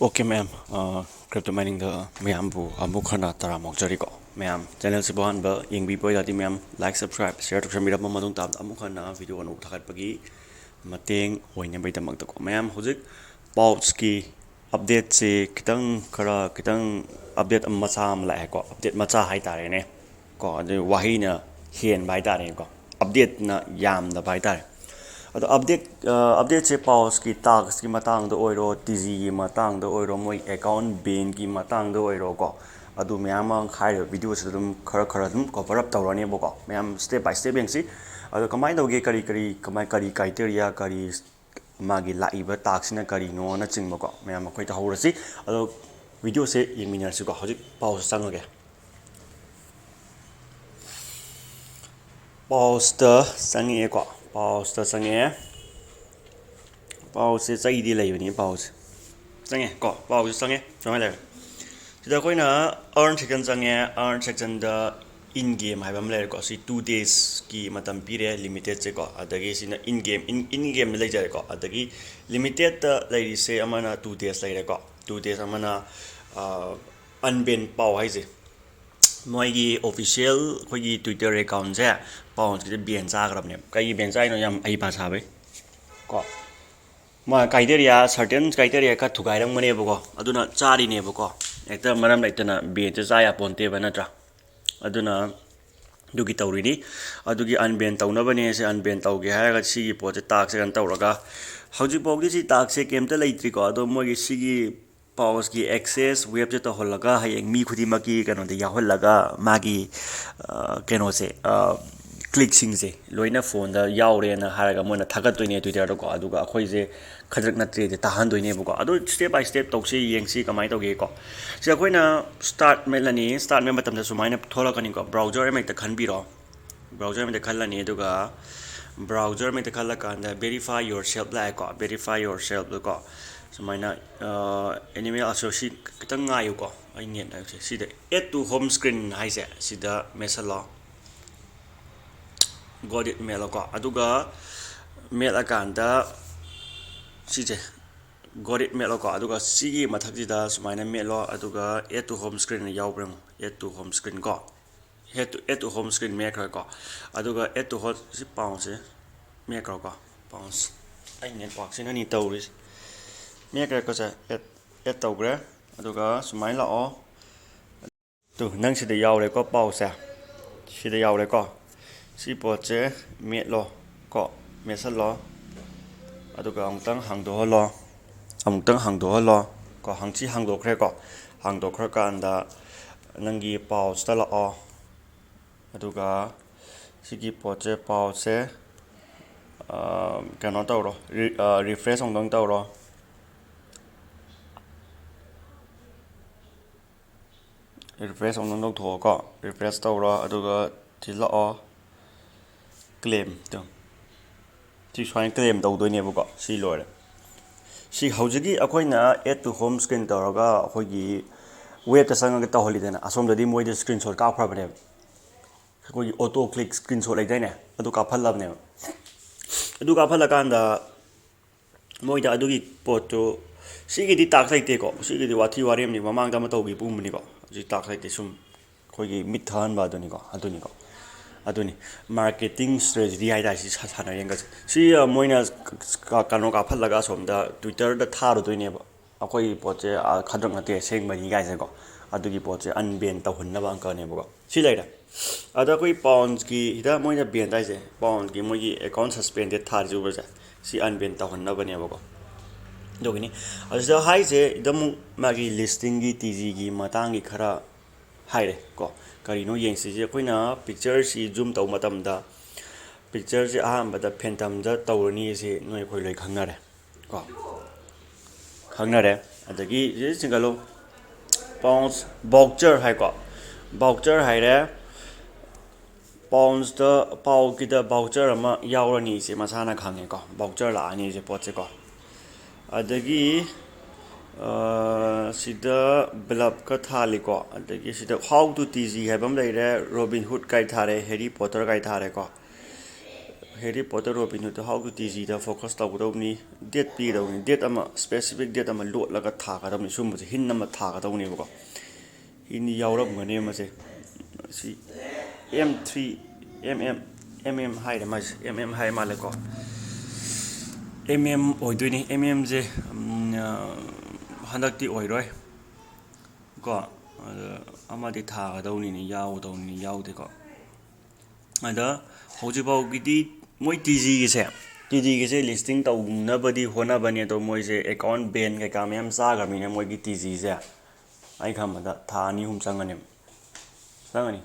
Okay, ma'am. Crypto mining the mayambu amukana taramok jariko. Ma'am, channel si bohan ba yung biboy dati ma'am like subscribe share to shamira mo madung tab amukana video ano utakat pagi mating hoy nyambay tamag tako. Ma'am, hujik Paws ki update si kitang update ang masam la ko update macha hai tare ne ko ade wahi na hien bai tare ko update na yam da bai tare अदो update से पाउस की task की मतंग दो ओइरो TG की मतंग दो ओइरो मोई account ban की मतंग दो ओइरो को अदो मैम खाइरो वीडियो से तुम खर तुम कवर अप तौरने बोको मैम स्टेप बाय स्टेप यंगसी अदो कमाइन दोगे करी क्राइटेरिया करी मागी लाइबा टास्क न करी नो न चिंगबको मैम अखोइ तहौरसी अदो वीडियो से यंगमिनरसी को हजिक पाउस चंगगे पाउस द चंगे को पाउस द चंगे पाउस से चाहिए लेबनी पाउस चंगे को पाउस चंगे समय ले सिदा कोइना अर्न सेक्शन चंगे earn section the in game हाइबम ले को सी 2 days की मतम पीरे लिमिटेड से को अदगी सिना इन गेम ले जारे को अदगी लिमिटेड लेरी से अमना 2 days ले को 2 days अमना अनबेन पाउ हाइजे मोइगी ऑफिशियल खोगी ट्विटर अकाउंट से पाउस के बेन जाग्रबने कई बेन जाइनो याम आई भाषाबे को मा क्राइटेरिया सर्टेन क्राइटेरिया का थुगाइरंगमनेबको अदुना चारिनेबको हेक्ता मरम लाइतना बेन से जाया पोन्तेबा नत्रा अदुना दुगी तौरिनी अदुगी अनबेन तौनबने से अनबेन तौगे हायगा सिगी पोचे टाक से गन तौरगा हौजी पोगी सी टाक से केमता लेत्रिको अदो मोगी सिगी पाउस की एक्सेस वेब से तहलगा हयेंग मी खुदिमकी कनोदे याहलगा मागी कनो से क्लिक सिंगसे लोइना फोन दा यावरेना हारगा मोना थागतोइने ट्विटर को अदुगा अखोइजे खजक नत्रे दे ताहानदोइने बको अदु स्टेप बाय स्टेप तौसे येंगसी कमाइ तौगे को से अखोइना स्टार्ट मेलनी स्टार्ट में मतम सुमाइना थोलकनी को ब्राउजर में त खनबिरो ब्राउजर में खल्लनी अदुगा ब्राउजर में खल्ला कांदा वेरीफाई योरसेल्फ लाइ को वेरीफाई योरसेल्फ को सुमाइना एनिमल एसोसिएट कितंग आयु को आई नेट से सिदा एड टू होम स्क्रीन हाइसे सिदा मेसलो got it मेलो को अदुगा मेल अकांदा सिजे got it मेलो को अदुगा सिगी मथक्जिदा सुमाइना मेलो अदुगा add to home screen यावब्रम add to home screen को add to home screen make को अदुगा add to home सि पाउंस make को पाउंस आई नेटवर्क से ननी तौरिस make को से add तौग्रे अदुगा सुमाइना ओ तो नंग सिदा यावरे को पाउस सिदा यावरे को सी पोचे मेलो को मेसलो अदुगा अमुतंग हांगदोहलो को हांगची हांगदोख्रे को हांगदोख्रे कांदा नंगी पाउस तलाओ अदुगा सिगी पोचे पाउसे कनो तौरो रिफ्रेश होंदोंग तौरो रिफ्रेश होंदोंग थोको रिफ्रेश तौरो अदुगा थिलाओ क्लेम तो सी स्वाइन क्लेम तौदोइनेबको सी लोरे सी हौजगी अखोइना एड टू होम स्क्रीन तौरगा अखोइगी वेब ता संग तौहलिदेना असोमददी मोइदे स्क्रीनशॉट काफरबने अखोइगी ऑटो क्लिक स्क्रीनशॉट लेदैने अदु काफल्लबने अदु काफल्लकांदा मोइदा अदुगी पोटो सिगिदी टाक लेतेको सिगिदी वाथी वारेमनि ममांगदा म तौगी पुमनिको जि टाक लेते सुम अखोइगी मिथान बादुनिको अदुनिको अदुनी मार्केटिंग स्ट्रेटजी हाइदासी सानारेंगा सी मोइना कानो काफल्लगा सोमदा ट्विटर दा थारोदोइनेबो अखोइ पोचे खद्रक नते सेंगबनी गाइसेको अदुगी पोचे अनबेन तौहन्नबा अंकनेबो सी लेरा अदा कोइ पाउंड्स की हिदा मोइना बेन दाइसे पाउंड की मोइगी अकाउंट सस्पेंडेड थारजुबजा सी अनबेन तौहन्नबनेबो दोगिनी अजा हाइजे दम मागी लिस्टिंग की टीजी की मतांगी खरा हाइरे को करीनो येंसी अखोइना पिक्चर सी जूम तौ मतमदा पिक्चर से अहमदा फेंटम द तौरनी से नोय खोइ लोइ खंगनारे को खंगनारे अदगी जे सिंगलो पाउंस बाउचर हाइ को बाउचर हाइरे पाउंस द पाउ की द बाउचर अमा यावरनी से मसाना खंगे को बाउचर लानी से पोचे को अदगी सिदा ब्लब का थालिको अदगी सिदा हाउ टू टीजी हैबम लेरे रॉबिन हुड काइ थारे हैरी पॉटर काइ थारे को Harry Potter Robin Hood how to TG da focus tawgdawni date pidawni date ama specific date ama lotlaga thakadawni sumse hin ama thakadawni bako ini yawramgani mase si M3 MM haire mas MM hai male ko MM oidoini MM je handakti oiroi ko amadi thakadawni ni yawdawni yawde ko ada hojibawgidi moi TG gise listing tawnabadi honabani to moi se account ban ka kamyam sagamine moi gi TG se ai khamada tha ani hum sangani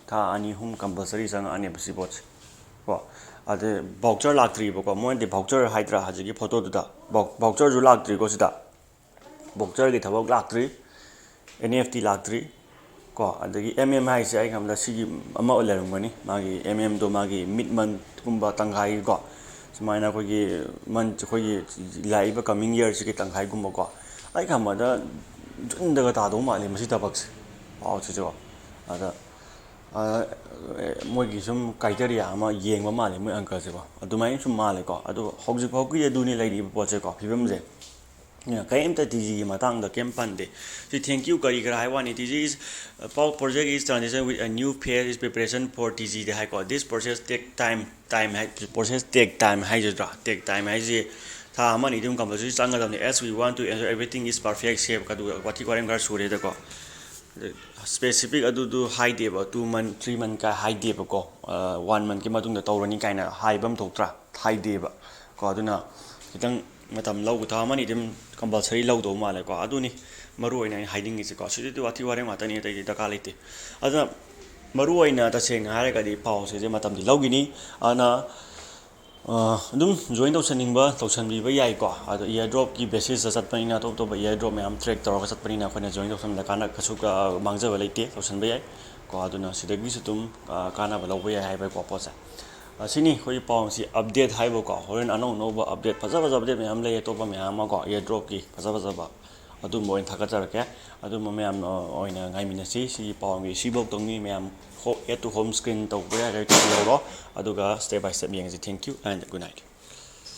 tha ani hum compulsory sang ani basi bot ko ade voucher laktri ko moi de voucher hydra hajigi photo da voucher ju laktri ko sida voucher gi thabak laktri NFT laktri ko adagi MMI se ai khamda sigi ama olerumgani magi MM do magi mid month kumba tanghai ko sumaina ko gi month ko gi laiba coming year sigi tanghai gumba ko ai khamada jundaga ta do mali masi tabaks aw chujo ada moi gi sum criteria ama yengba mali moi anka se ko adumai sum mali ko adu hojik hokgi aduni laidi poche ko phibam je kaimta TG matang da kempande so thank you kari kara haiwani TG is Paws project is transition with a new phase is preparation for TG the high court this process take time process take time hai jadra take time hai je tha amani dum compulsory changadamni as we want to ensure everything is perfect shape kadu wati korem gar sure da ko specific adu high day ba 2 month 3 month ka high day ba ko 1 month ki matung da tawrani kaina high bam thoktra high day ba ko aduna kitang matam lau ta mani dim compulsory lau do male ko aduni maru oina hiding is ko sidi wati ware mata ni tai da kalite ada maru oina ta seng hare ka di Paws je matam di laugini ana dum join do saningba tawsan bi ba yai ko ada airdrop ki basis sa satpani na top to ba airdrop me am track tor ka satpani na khona join do sam da kana kasu ka mangja ba leite tawsan ba yai ko aduna sidagi sutum kana ba lau ba yai hai ba ko posa sini khoi Paws si update haibo ko horen ano no ba update faza update me am le to ba me am ko airdrop ki faza ba adu moin thaka jarake adu me am oina ngai minasi si Paws gi sibok tongni me am ho to home screen to ba ga to ro adu ga step by step yang thank you and good night